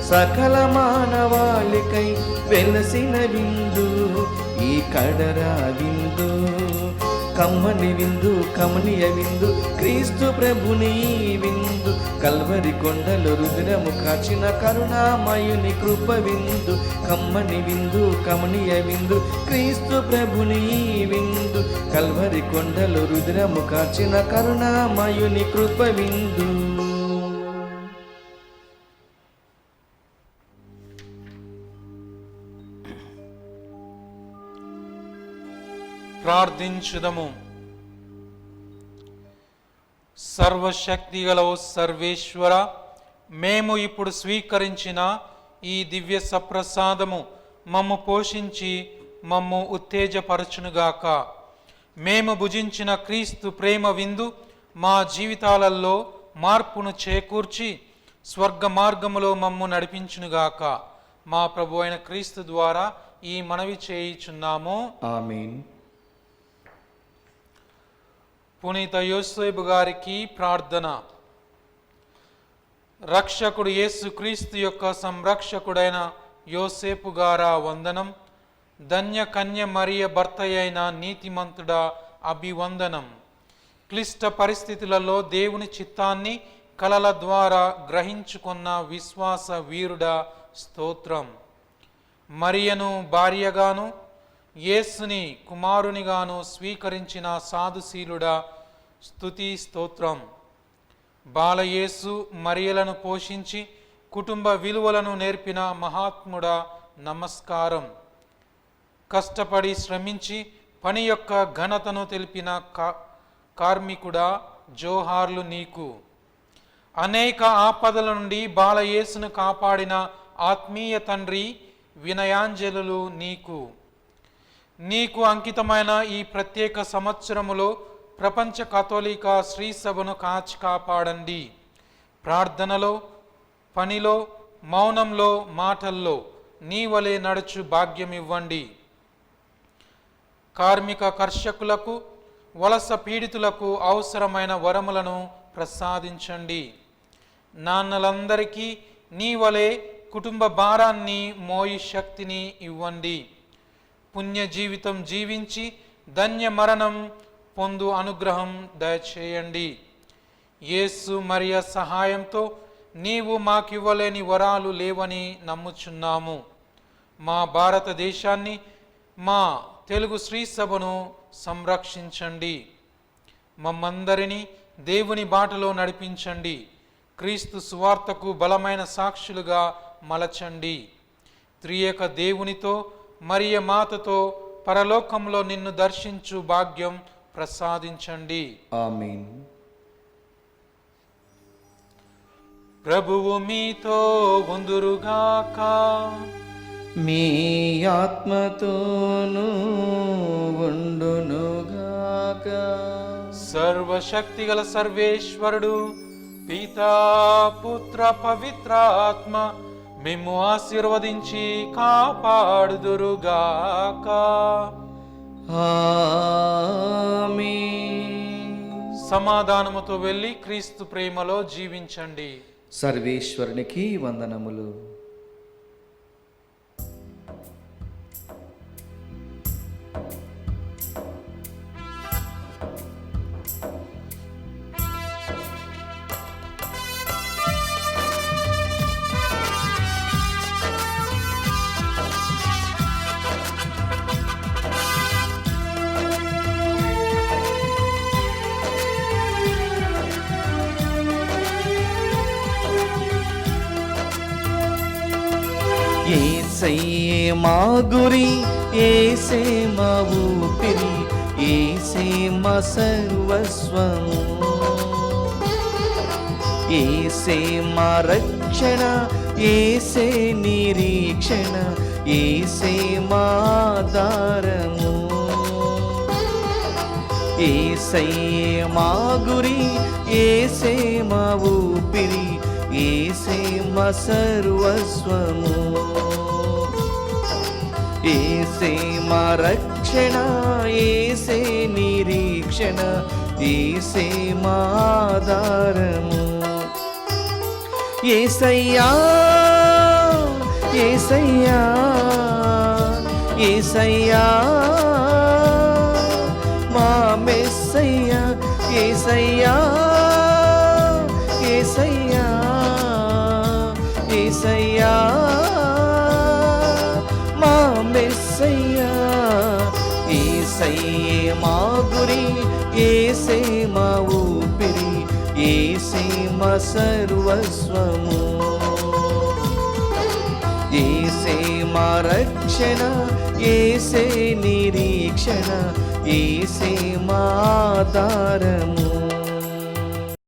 సకల మానవాళికై వెలసిన విందు ఈ కడరా విందు. కమ్మని విందు, కమనీయ విందు క్రీస్తు ప్రభుని విందు కల్వరి కొండలు రుద్రము కాచిన కరుణామయుని కృప విందు కమ్మని విందు కమనీయ విందు క్రీస్తు ప్రభుని విందు కల్వరి కొండలు రుద్రము కాచిన కరుణామయుని కృప విందు. ప్రార్థించుదము. సర్వశక్తిగల ఓ సర్వేశ్వర, మేము ఇప్పుడు స్వీకరించిన ఈ దివ్య సప్రసాదము మమ్ము పోషించి మమ్ము ఉత్తేజపరచునుగాక. మేము భుజించిన క్రీస్తు ప్రేమ విందు మా జీవితాలలో మార్పును చేకూర్చి స్వర్గ మార్గములో మమ్ము నడిపించునుగాక. మా ప్రభు అయిన క్రీస్తు ద్వారా ఈ మనవి చేయుచున్నాము. ఆమేన్. పునీత యోసేపు గారికి ప్రార్థన. రక్షకుడు యేసుక్రీస్తు యొక్క సంరక్షకుడైన యోసేపు గారా వందనం. ధన్య కన్య మరియ భర్త అయిన నీతిమంతుడా అభివందనం. క్లిష్ట పరిస్థితులలో దేవుని చిత్తాన్ని కలల ద్వారా గ్రహించుకున్న విశ్వాస వీరుడా స్తోత్రం. మరియను భార్యగాను యేసుని కుమారునిగాను స్వీకరించిన సాధుశీలుడా స్తుతి స్తోత్రం. బాలయేసు మరియలను పోషించి కుటుంబ విలువలను నేర్పిన మహాత్ముడా నమస్కారం. కష్టపడి శ్రమించి పని యొక్క ఘనతను తెలిపిన కార్మికుడా జోహార్లు నీకు. అనేక ఆపదల నుండి బాలయేసును కాపాడిన ఆత్మీయ తండ్రి వినయాంజలులు నీకు. నీకు అంకితమైన ఈ ప్రత్యేక సంవత్సరములో ప్రపంచ కథోలిక శ్రీ సభను కాచి కాపాడండి. ప్రార్థనలో, పనిలో, మౌనంలో, మాటల్లో నీ వలె నడుచు భాగ్యమివ్వండి. కార్మిక కర్షకులకు, వలస పీడితులకు అవసరమైన వరములను ప్రసాదించండి. నాన్నలందరికీ నీ వలె కుటుంబ భారాన్ని మోయి శక్తిని ఇవ్వండి. పుణ్య జీవితం జీవించి ధన్య మరణం పొందు అనుగ్రహం దయచేయండి. యేసు మరియ సహాయంతో నీవు మాకివ్వలేని వరాలు లేవని నమ్ముచున్నాము. మా భారతదేశాన్ని, మా తెలుగు శ్రీ సభను సంరక్షించండి. మమ్మందరినీ దేవుని బాటలో నడిపించండి. క్రీస్తు సువార్తకు బలమైన సాక్షులుగా మలచండి. త్రియేక దేవునితో మరియ మాతతో పరలోకంలో నిన్ను దర్శించు భాగ్యం ప్రసాదించండి. ఆమేన్. ప్రభువు మీతో ఉందురుగాక. మీ ఆత్మతోనూ ఉండునుగాక. సర్వశక్తిగల సర్వేశ్వరుడు పితా పుత్ర పవిత్ర ఆత్మ మిమ్ము ఆశీర్వదించి కాపాడుదురుగాక. ఆమేన్. సమాధానముతో వెళ్ళి క్రీస్తు ప్రేమలో జీవించండి. సర్వేశ్వరునికి వందనములు. ఏసయ్యే మా గురి, ఏసే మా ఊపిరి, ఏసే మా సర్వస్వము, ఏసే మా రక్షణ, ఏసే నిరీక్షణ, ఏసే మా ఆధారము. ఏసయ్యే మా గురి, ఏసే మా ఊపిరి, ఏసే మా సర్వస్వము, ఏసే మా రక్షణ, ఏసే నిరీక్షణ, ఏసే మా ఆధారము. ఏసయ్యా ఏసయ్యా ఏసయ్యా మా మెస్సయ్యా, యేసయ్యా యేసయ్యా యేసయ్యా మా మెస్సయ్యా. యేసయ్యే మా గురి, యేసే మా ఊపిరి, యేసే మా సర్వస్వము. యేసే మా రక్షణ, యేసే నిరీక్షణ, యేసే మా ఆధారము.